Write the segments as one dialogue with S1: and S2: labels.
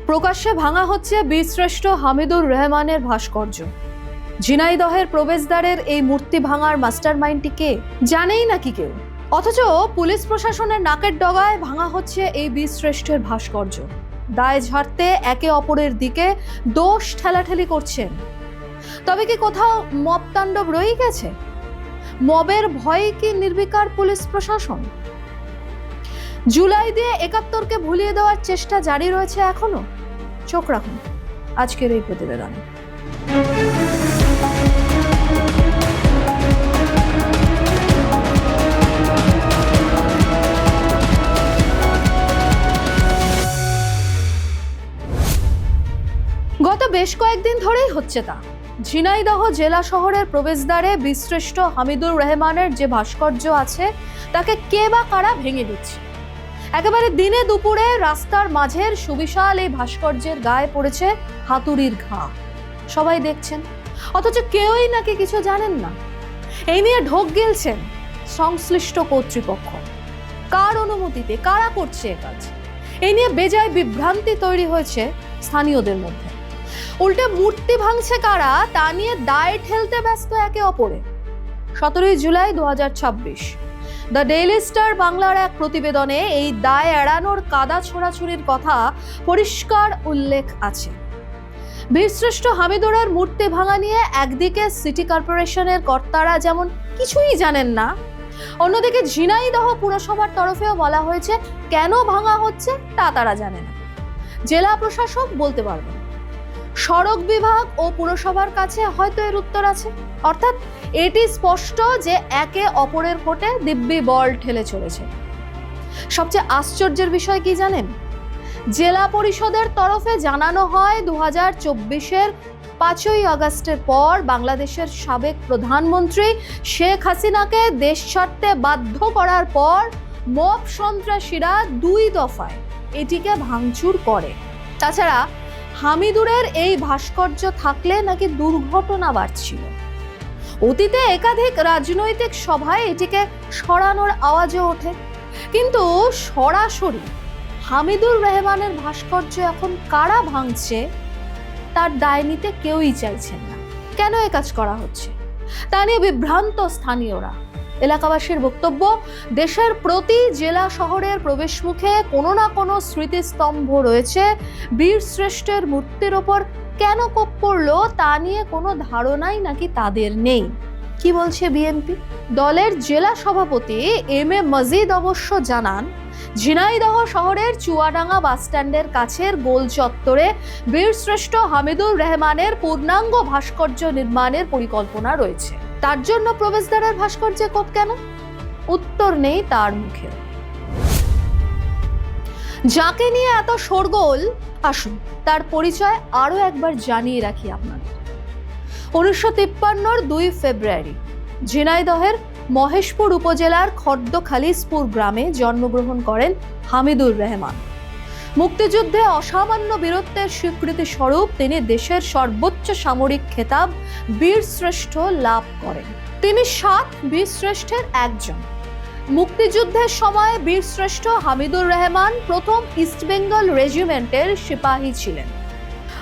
S1: প্রকাশ্যে ভাঙা হচ্ছে বীরশ্রেষ্ঠ হামিদুর রহমানের ভাস্কর্য। ঝিনাইদহের প্রবেশদ্বারের এই মূর্তি ভাঙার মাস্টারমাইন্ডটি কে, জানেই নাকি কেউ? অথচ পুলিশ প্রশাসনের নাকের ডগায় ভাঙা হচ্ছে এই বীরশ্রেষ্ঠের ভাস্কর্য। দায় ঝাড়তে একে অপরের দিকে দোষ ঠেলাঠেলি করছেন। তবে কি কোথাও মব তাণ্ডব রয়ে গেছে? মবের ভয়ে কি নির্বিকার পুলিশ প্রশাসন? জুলাই দিয়ে ৭১কে ভুলিয়ে দেওয়ার চেষ্টা জারি রয়েছে এখনো? চোখ রাখুন আজকের এই প্রতিবেদনে। গত বেশ কয়েকদিন ধরেই হচ্ছে তা। ঝিনাইদহ জেলা শহরের প্রবেশদ্বারে বীরশ্রেষ্ঠ হামিদুর রহমানের যে ভাস্কর্য আছে তাকে কে বা কারা ভেঙে দিচ্ছে। একেবারে দিনে দুপুরে রাস্তার মাঝের সুবিশাল এই ভাস্কর্যের গায়ে পড়েছে হাতুড়ির ঘা। সবাই দেখছেন, অথচ কেউই নাকি কিছু জানেন না। এই নিয়ে ঢোক গিলছেন সংশ্লিষ্ট কর্তৃপক্ষ। কার অনুমতিতে কারা করছে এ কাজ, এই নিয়ে বেজায় বিভ্রান্তি তৈরি হয়েছে স্থানীয়দের মধ্যে। উল্টে মূর্তি ভাঙছে কারা তা নিয়ে দায় ঠেলতে ব্যস্ত একে অপরে। 17 জুলাই 2026 দ্য ডেইলি স্টার বাংলার এক প্রতিবেদনে এই দায় এড়ানোর কাদা ছোড়াছুড়ির কথা পরিষ্কার উল্লেখ আছে। বীরশ্রেষ্ঠ হামিদুরের মূর্তি ভাঙা নিয়ে একদিকে সিটি কর্পোরেশনের কর্তারা যেমন কিছুই জানেন না, অন্যদিকে ঝিনাইদহ পুরসভার তরফেও বলা হয়েছে কেন ভাঙা হচ্ছে তা তারা জানে না। জেলা প্রশাসক বলতে পারবে, সড়ক বিভাগ ও পুরসভার কাছে হয়তো এর উত্তর আছে। অর্থাৎ এটি স্পষ্ট যে একে অপরের কোটে দিব্যি বল ঠেলে চলেছে। সবচেয়ে আশ্চর্যের বিষয় কি জানেন? জেলা পরিষদের তরফে জানানো হয় 2024-এর 5ই আগস্টের পর বাংলাদেশের সাবেক প্রধানমন্ত্রী শেখ হাসিনাকে দেশ ছাড়তে বাধ্য করার পর মব সন্ত্রাসীরা 2 দফায় এটিকে ভাঙচুর করে। তাছাড়া হামিদুরের এই ভাস্কর্য থাকলে নাকি দুর্ঘটনা বাড়ছিল। অতীতে একাধিক রাজনৈতিক সভায় এটিকে সরানোর আওয়াজও ওঠে, কিন্তু সরাসরি হামিদুর রহমানের ভাস্কর্য এখন কারা ভাঙছে তার দায় নিতে কেউই চাইছেন না। কেন এ কাজ করা হচ্ছে তা নিয়ে বিভ্রান্ত স্থানীয়রা। এলাকাবাসীর বক্তব্য, দেশের প্রতি জেলা শহরের প্রবেশমুখে কোনো না কোনো স্মৃতিস্তম্ভ রয়েছে। বীরশ্রেষ্ঠের মূর্তির ওপর কেন কোপ পড়লো তা নিয়ে কোনো ধারণাই নাকি তাদের নেই। কি বলছে বিএনপি? দলের জেলা সভাপতি এম এ মজিদ অবশ্য জানান, ঝিনাইদহ শহরের চুয়াডাঙ্গা বাসস্ট্যান্ডের কাছের গোল চত্বরে বীরশ্রেষ্ঠ হামিদুর রহমানের পূর্ণাঙ্গ ভাস্কর্য নির্মাণের পরিকল্পনা রয়েছে। তার জন্য প্রবেশদ্বারের ভাস্কর্যে কোপ কেন? উত্তর নেই তার মুখে। যাকে নিয়ে এত শোরগোল, আসুন তার পরিচয় আরো একবার জানিয়ে রাখি আপনাদের। 1953-র 2 ফেব্রুয়ারি ঝিনাইদহের মহেশপুর উপজেলার খর্দখালিসপুর গ্রামে জন্মগ্রহণ করেন হামিদুর রহমান। মুক্তিযুদ্ধে অসামান্য বীরত্বের স্বীকৃতি স্বরূপ তিনি দেশের সর্বোচ্চ সামরিক খেতাব বীরশ্রেষ্ঠ লাভ করেন। তিনি 7 বীরশ্রেষ্ঠের একজন। মুক্তিযুদ্ধের সময় বীরশ্রেষ্ঠ হামিদুর রহমান প্রথম ইস্ট বেঙ্গল রেজিমেন্টের সিপাহী ছিলেন।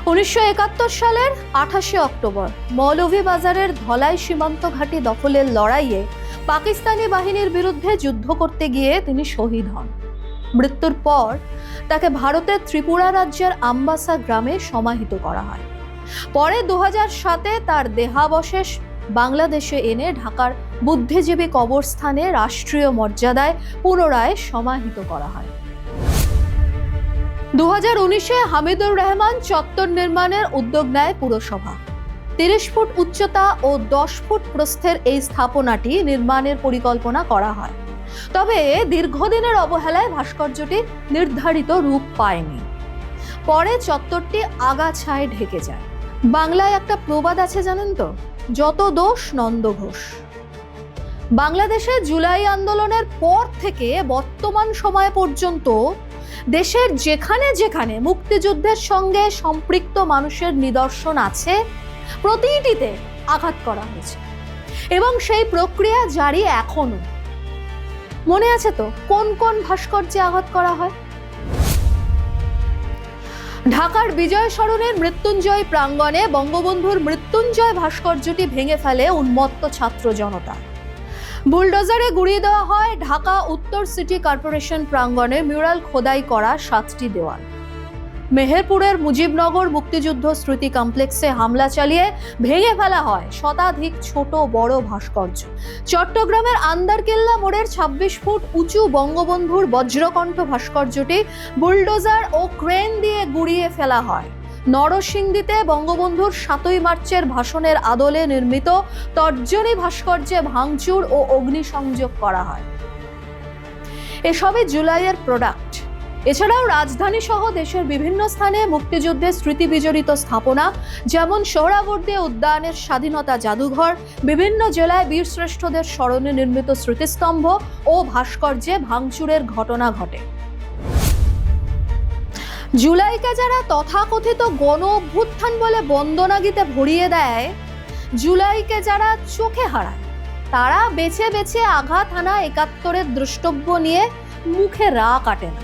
S1: 1971 সালের 28 অক্টোবর মৌলভীবাজারের ধলাই সীমান্ত ঘাঁটি দখলের লড়াইয়ে পাকিস্তানি বাহিনীর বিরুদ্ধে যুদ্ধ করতে গিয়ে তিনি শহীদ হন। মৃত্যুর পর তাকে ভারতের ত্রিপুরা রাজ্যের আমবাসা গ্রামে সমাহিত করা হয়। পরে 2007-এ তার দেহাবশেষ বাংলাদেশে এনে ঢাকার বুদ্ধিজীবী কবরস্থানে রাষ্ট্রীয় মর্যাদায় পুনরায় সমাহিত করা হয়। 2019-এ হামিদুর রহমান চত্বর নির্মাণের উদ্যোগ নেয় পুরসভা। 30 ফুট উচ্চতা ও 10 ফুট প্রস্থের এই স্থাপনাটি নির্মাণের পরিকল্পনা করা হয়। তবে দীর্ঘদিনের অবহেলায় ভাস্কর্যটি নির্ধারিত রূপ পায়নি। পরে চত্বরটি আগাছায় ঢেকে যায়। বাংলায় একটা প্রবাদ আছে জানেন তো, যত দোষ নন্দ ঘোষ। বাংলাদেশে জুলাই আন্দোলনের পর থেকে বর্তমান সময় পর্যন্ত দেশের যেখানে যেখানে মুক্তিযুদ্ধের সঙ্গে সম্পৃক্ত মানুষের নিদর্শন আছে প্রতিটিতে আঘাত করা হয়েছে এবং সেই প্রক্রিয়া জারি এখনো। মনে আছে তো কোন কোন ভাস্কর্যে আঘাত করা হয়? ঢাকার বিজয় সরণের মৃত্যুঞ্জয় প্রাঙ্গণে বঙ্গবন্ধুর মৃত্যুঞ্জয় ভাস্কর্যটি ভেঙে ফেলে উন্মত্ত ছাত্র জনতা। বুলডোজারে গুড়িয়ে দেওয়া হয় ঢাকা উত্তর সিটি কর্পোরেশন প্রাঙ্গণে মিউরাল খোদাই করা 7টি দেওয়াল। মেহেরপুরের মুজিবনগর মুক্তিযুদ্ধ স্মৃতি কমপ্লেক্সে হামলা চালিয়ে ভেঙে ফেলা হয় শতাধিক ছোট বড় ভাস্কর্য। চট্টগ্রামের আন্দারকেল্লা মোড়ের 26 ফুট উঁচু বঙ্গবন্ধুর বজ্রকণ্ঠ ভাস্কর্যটি বুলডোজার ও ক্রেন দিয়ে গুড়িয়ে ফেলা হয়। নরসিংদীতে বঙ্গবন্ধুর 7ই মার্চের ভাষণের আদলে নির্মিত তর্জনী ভাস্কর্যে ভাঙচুর ও অগ্নিসংযোগ করা হয়। এসবই জুলাইয়ের প্রোডাক্ট। এছাড়াও রাজধানী সহ দেশের বিভিন্ন স্থানে মুক্তিযুদ্ধের স্মৃতি বিজড়িত স্থাপনা যেমন সোহরাওয়ার্দী উদ্যানের স্বাধীনতা জাদুঘর, বিভিন্ন জেলায় বীরশ্রেষ্ঠদের স্মরণে নির্মিত স্মৃতিস্তম্ভ ও ভাস্কর্যে ভাঙচুরের ঘটনা ঘটে। জুলাইকে যারা তথাকথিত গণ অভ্যুত্থান বলে বন্দনা গীতে ভরিয়ে দেয়, জুলাইকে যারা চোখে হারায়, তারা বেছে বেছে আঘাত হানা 71-এর দ্রষ্টব্য নিয়ে মুখে রা কাটে না।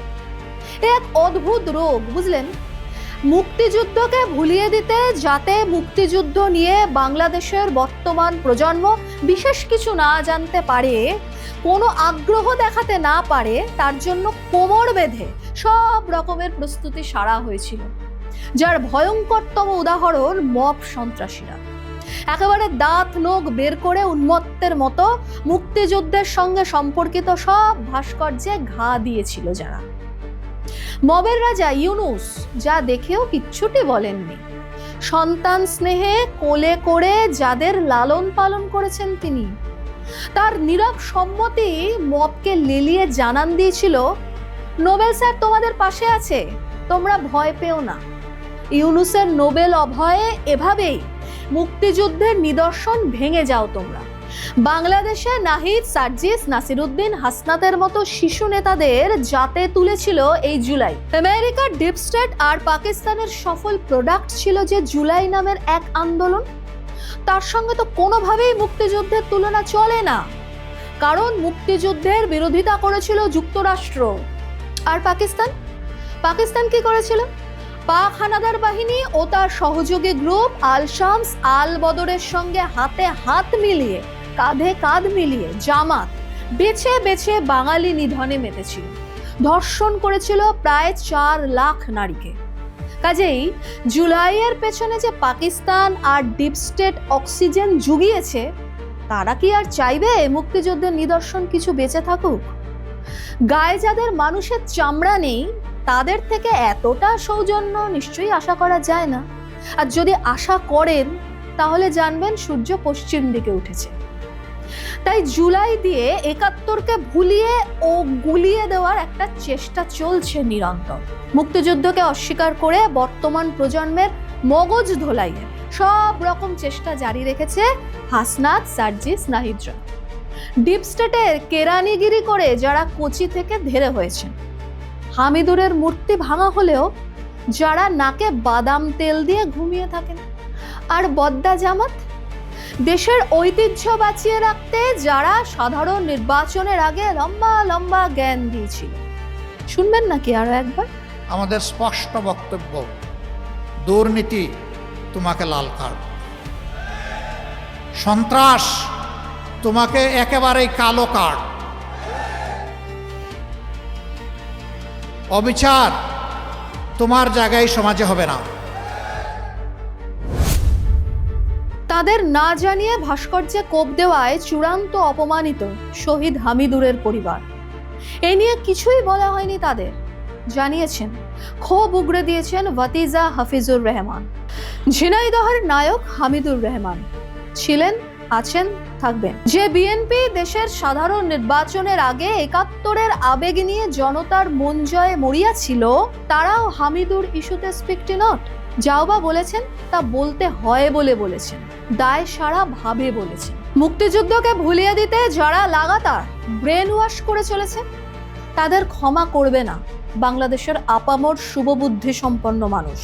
S1: এক অদ্ভুত রোগ, বুঝলেন? মুক্তিযুদ্ধকে ভুলিয়ে দিতে, যাতে মুক্তিযুদ্ধ নিয়ে বাংলাদেশের বর্তমান প্রজন্ম বিশেষ কিছু না জানতে পারে, কোনো আগ্রহ দেখাতে না পারে, তার জন্য কোমর বেঁধে সব রকমের প্রস্তুতি সারা হয়েছিল, যার ভয়ঙ্করতম উদাহরণ মব সন্ত্রাসীরা। একেবারে দাঁত নখ বের করে উন্মত্তের মতো মুক্তিযুদ্ধের সঙ্গে সম্পর্কিত সব ভাস্কর্যে ঘা দিয়েছিল যারা। মবের রাজা ইউনুস যা দেখেও কিচ্ছুটি বলেননি। সন্তান স্নেহে কোলে করে যাদের লালন পালন করেছেন তিনি, তার নীরব সম্মতি মবকে লেলিয়ে জানান দিয়েছিল, নোবেল স্যার তোমাদের পাশে আছে, তোমরা ভয় পেও না। ইউনুসের নোবেল অভয়ে এভাবেই মুক্তিযুদ্ধের নিদর্শন ভেঙে যাও তোমরা। বাংলাদেশে নাহিদ, সার্জিস, নাসিরউদ্দিন, হাসনাতের মতো শিশু নেতাদের যাতে তুলেছিল এই জুলাই। আমেরিকার ডিপ স্টেট আর পাকিস্তানের সফল প্রোডাক্ট ছিল যে জুলাই নামের এক আন্দোলন। তার সঙ্গে তো কোনোভাবেই মুক্তিযুদ্ধের তুলনা চলে না, কারণ মুক্তিযুদ্ধের বিরোধিতা করেছিল যুক্তরাষ্ট্র। আর পাকিস্তান কি করেছিল? পাক হানাদার বাহিনী ও তার সহযোগী গ্রুপ আল শামস, আল বদরের সঙ্গে হাতে হাত মিলিয়ে, কাঁধে কাঁধ মিলিয়ে জামাত বেছে বেছে বাঙালি নিধনে মেতেছিল, ধর্ষণ করেছিল প্রায় 4 লাখ নারীকে। কাজেই জুলাইয়ের পেছনে যে পাকিস্তান আর ডিপ স্টেট অক্সিজেন জুগিয়েছে, তারা কি আর চাইবে মুক্তিযুদ্ধের নিদর্শন কিছু বেঁচে থাকুক? গায়ে যাদের মানুষের চামড়া নেই, তাদের থেকে এতটা সৌজন্য নিশ্চয়ই আশা করা যায় না। আর যদি আশা করেন, তাহলে জানবেন সূর্য পশ্চিম দিকে উঠেছে। তাই জুলাই দিয়ে 71কে ভুলিয়ে ও গুলিয়ে দেওয়ার একটা চেষ্টা চলছে নিরন্তর। মুক্তিযুদ্ধকে অস্বীকার করে বর্তমান প্রজন্মের মগজ ধোলাইয়ে সব রকম চেষ্টা জারি রেখেছে হাসনাত, সার্জিস, নাহিদরা। ডিপ স্টেটের কেরানিগিরি করে যারা কোচি থেকে ধেরে হয়েছেন। হামিদুরের মূর্তি ভাঙা হলেও যারা নাকে বাদাম তেল দিয়ে ঘুমিয়ে থাকেন। আর বদ্দা জামাত, দেশের ঐতিহ্য বাঁচিয়ে রাখতে যারা সাধারণ নির্বাচনের আগে লম্বা লম্বা জ্ঞান দিয়েছিল। শুনবেন নাকি আরো একবার?
S2: আমাদের স্পষ্ট বক্তব্য, দুর্নীতি তোমাকে লাল কার্ড, সন্ত্রাস তোমাকে একেবারেই কালো কার্ড, অবিচার তোমার জায়গায় সমাজে হবে না।
S1: তাদের না জানিয়ে ভাস্কর্যে কোপ দেওয়ায় চূড়ান্ত অপমানিত শহীদ হামিদুরের পরিবার। এ নিয়ে কিছুই বলা হয়নি তাদের। জানিয়েছেন, ক্ষোভ উগরে দিয়েছেন ভাতিজা হাফিজুর রহমান। ঝিনাইদহের নায়ক হামিদুর রহমান ছিলেন, আছেন, থাকবেন। যে বিএনপি দেশের সাধারণ নির্বাচনের আগে 71-এর আবেগ নিয়ে জনতার মন জয়ে মরিয়া ছিল, তারাও হামিদুর ইস্যুতে স্পিকটি নট। যাও বা বলেছেন, তা বলতে হয় বলে বলেছেন, দায় সারা ভাবে বলেছেন। মুক্তিযুদ্ধকে ভুলিয়ে দিতে যারা লাগাতার ব্রেন ওয়াশ করে চলেছে, তাদের ক্ষমা করবে না বাংলাদেশের আপামর শুভবুদ্ধি সম্পন্ন মানুষ।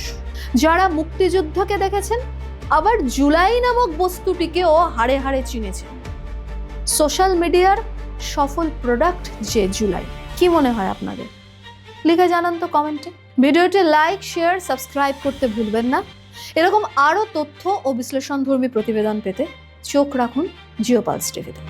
S1: যারা মুক্তিযুদ্ধকে দেখেছেন, আবার জুলাই নামক বস্তুটিকেও হাড়ে হাড়ে চিনেছেন। সোশ্যাল মিডিয়ার সফল প্রোডাক্ট যে জুলাই। কি মনে হয় আপনাদের? লিখে জানান তো কমেন্টে। ভিডিওটি লাইক, শেয়ার, সাবস্ক্রাইব করতে ভুলবেন না। এরকম আরও তথ্য ও বিশ্লেষণধর্মী প্রতিবেদন পেতে চোখ রাখুন জিওপালস টিভিতে।